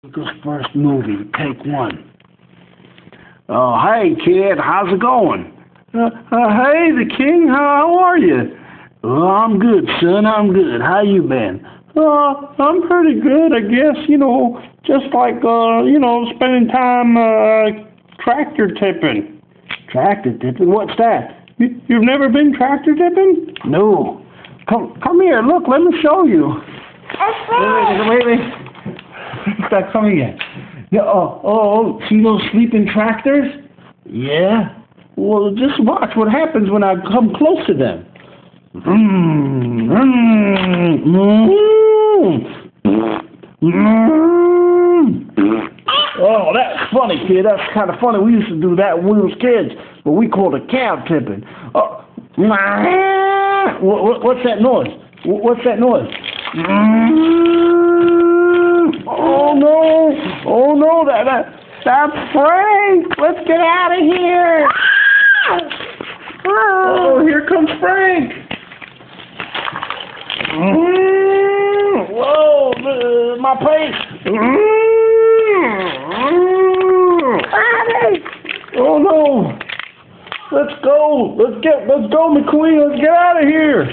Eagles first movie, take one. Oh, hey kid, how's it going? Hey, the king, how are you? Oh, I'm good, son, I'm good. How you been? I'm pretty good, I guess, just like, spending time, tractor tipping. Tractor tipping? What's that? You've never been tractor tipping? No. Come here, look, let me show you. Wait. Come again. Yeah, see those sleeping tractors? Yeah. Well, just watch what happens when I come close to them. Oh, that's funny, kid. That's kind of funny. We used to do that when we was kids, but we called it cow tipping. What's that noise? What's that noise? Oh no, that's Frank. Let's get out of here. Oh, here comes Frank. Whoa, my place. Oh no. Let's go. Let's go, McQueen. Let's get out of here.